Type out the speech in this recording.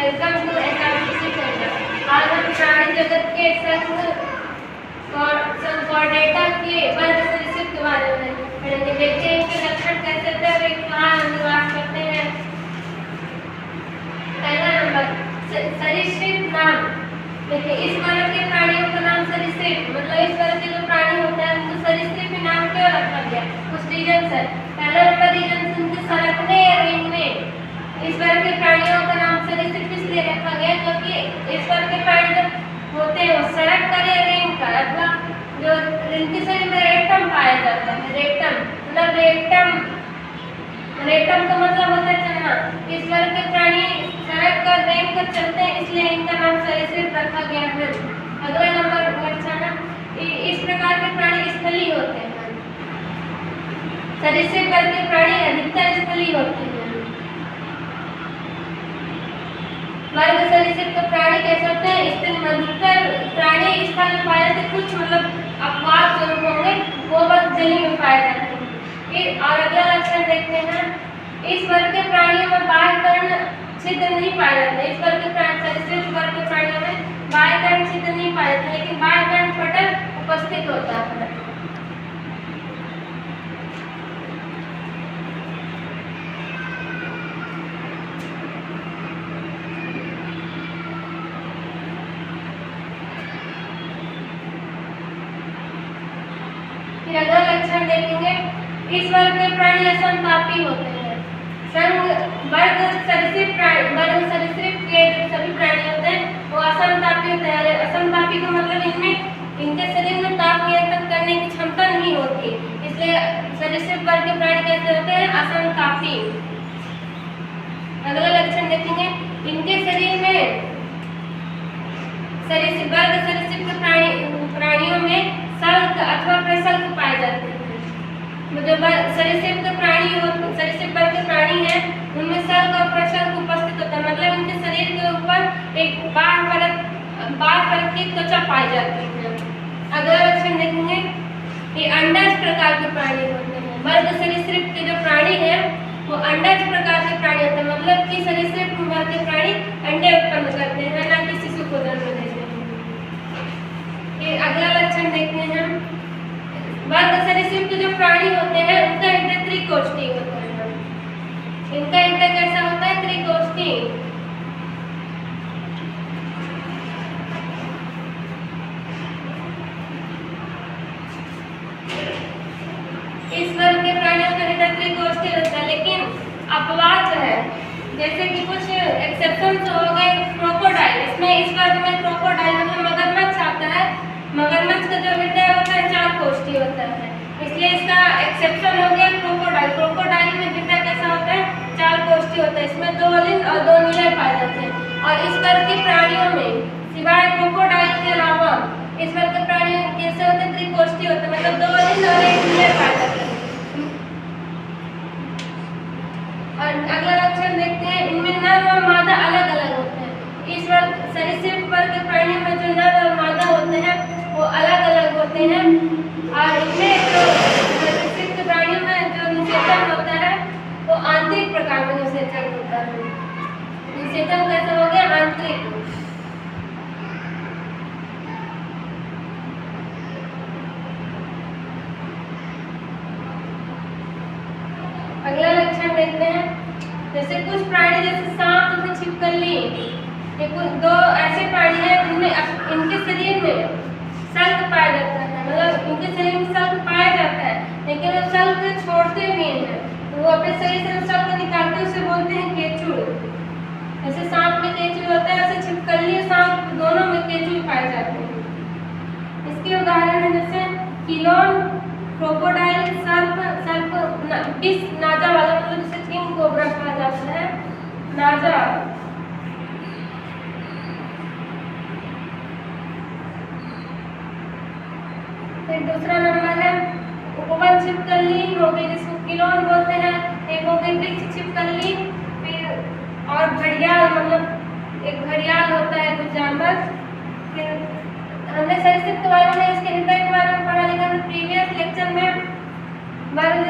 Welcome to SRTC centre. आज हम प्राणी जगत के संकॉर्डेटा के वर्ग सरीसृप के बारे में पढ़ेंगे। देखते हैं इनके लक्षण कैसे होते हैं, वे कहाँ निवास करते हैं। पहला नंबर सरीसृप नाम। देखिए इस वर्ग के प्राणियों का नाम सरीसृप, मतलब इस वर्ग के जो प्राणी होते हैं उनको सरीसृप नाम क्यों रखा गया, कुछ रीजन है। पहला नंबर रीजन उनके सरकने या रेंगने। इस वर्ग के प्राणियों का नाम सरीसृप इसलिए रखा गया क्योंकि इस वर्ग के प्राणी जो होते हैं वो सड़क कर या रेंग कर, अथवा जो इनके शरीर में रेक्टम पाया जाता है। रेक्टम मतलब रेक्टम का मतलब होता है चलना। इस वर्ग के प्राणी सड़क कर रेंग कर चलते हैं, इसलिए इनका नाम सरीसृप रखा गया है। अगला नंबर लक्षण, इस प्रकार के प्राणी स्थलीय होते हैं। सरीसृप वर्ग के प्राणी अधिकतर स्थलीय होते हैं। वर्ग सरीसृप के प्राणी कैसे होते हैं, स्थल अधिकतर प्राणी स्थल में पाए जाते, कुछ मतलब अपवाद जो होंगे वो बस जली में पाए जाते हैं। और अगला लक्षण देखते हैं, इस वर्ग के प्राणियों में बाह्य कर्ण छिद्र नहीं पाए जाते। इस वर्ग के प्राणी सरीसृप वर्ग के प्राणियों में बाह्य कर्ण छिद्र नहीं पाए जाते, लेकिन बाह्य कर्ण पटल उपस्थित होता है। अगला लक्षण देखेंगे, इस वर्ग के प्राणी असंतापी होते हैं। वर्ग सरीसृप के जो सभी प्राणी होते हैं वो असंतापी होते हैं। असंतापी का मतलब इनके शरीर में ताप नियंत्रण करने की क्षमता नहीं होती, इसलिए सरीसृप वर्ग के प्राणी कैसे होते हैं, असंतापी। अगला लक्षण देखेंगे, इनके शरीर में सरीसृप के प्राणियों में सल्क अथवा प्रसल्क पाए जाते हैं। जो सरीसृप के सरीसृप वर्ग के प्राणी हैं उनमें सल्क और प्रसल्क उपस्थित होता है, मतलब उनके शरीर के ऊपर एक बार परत की त्वचा पाई जाती है। अगला लक्षण देखेंगे, ये अंडज प्रकार के प्राणी होते हैं। वर्ग सरीसृप के जो प्राणी हैं वो अंडज प्रकार के प्राणी होते हैं, मतलब कि सरीसृप वर्ग के प्राणी अंडे उत्पन्न करते हैं, ना कि शिशु को जन्म देते हैं। अगला लक्षण देखते हैं, वर्ग सरीसृप के जो प्राणी होते हैं उनका हृदय त्रिकोष्ठी होता है। इनका हृदय कैसा होता है, त्रिकोष्ठी। इस वर्ग के प्राणियों का हृदय त्रिकोष्ठी होता है, लेकिन अपवाद है, जैसे कि कुछ एक्सेप्शन हो गए। क्रोकोडाइल, इसमें इस वर्ग में क्रोकोडाइल मतलब मगरमच्छ आता है। मगरमच्छ का जो हृदय होता है 4 कोष्ठी होता है, इसलिए इसका एक्सेप्शन हो गया क्रोकोडाइल। क्रोकोडाइल में हृदय कैसा होता है, 4 कोष्ठी होता है, इसमें 2 लिंग और 2 निलय पाए जाते हैं। और इस वर्ग के प्राणियों में सिवाय क्रोकोडाइल के अलावा इस वर्ग के प्राणी कैसे होते हैं, त्रिकोष्ठी होते हैं, मतलब 2 लिंग और 1 निलय पाए जाते हैं। और अगला लक्षण देखते हैं, इनमें नर और मादा अलग अलग होते हैं। इस वर्ग सरीसृप वर्ग के प्राणियों में जो नर और मादा होते हैं वो अलग अलग होते हैं। और इसमें जो सरीसृप के प्राणियों में जो निषेचन होता है वो आंतरिक प्रकार में निषेचन होता है। निषेचन कैसे हो गया, आंतरिक। अगला लक्षण देखते हैं, जैसे कुछ प्राणी जैसे सांप तथा छिपकली, ये कुछ 2 ऐसे प्राणी हैं जिनमें इनके शरीर में सल्क पाया जाता है, मतलब इनके शरीर में सल्क पाया जाता है, लेकिन वो सल्क छोड़ते भी हैं, तो वो अपने शरीर से सल्क निकालते हैं, उसे बोलते हैं केचुल। जैसे सांप में केचुल होता है, ऐसे छिपकली और सांप दोनों में केचुल पाए जाते हैं। इसके उदाहरण है जैसे किलोन, क्रोकोडाइल, सर्प विष नाजा वाला, मतलब जिसे किंग कोबरा कहा जाता है, नाजा। फिर दूसरा नंबर है उपवन छिपकली हो गई, जिसको किलोन बोलते हैं। एक हो गई वृक्ष छिपकली। फिर और घड़ियाल, मतलब एक घड़ियाल होता है कुछ जानवर। फिर हमने सरीसृप के बारे में, इसके हृदय के बारे में पढ़ा, लेकिन प्रीवियस लेक्चर में वर्ग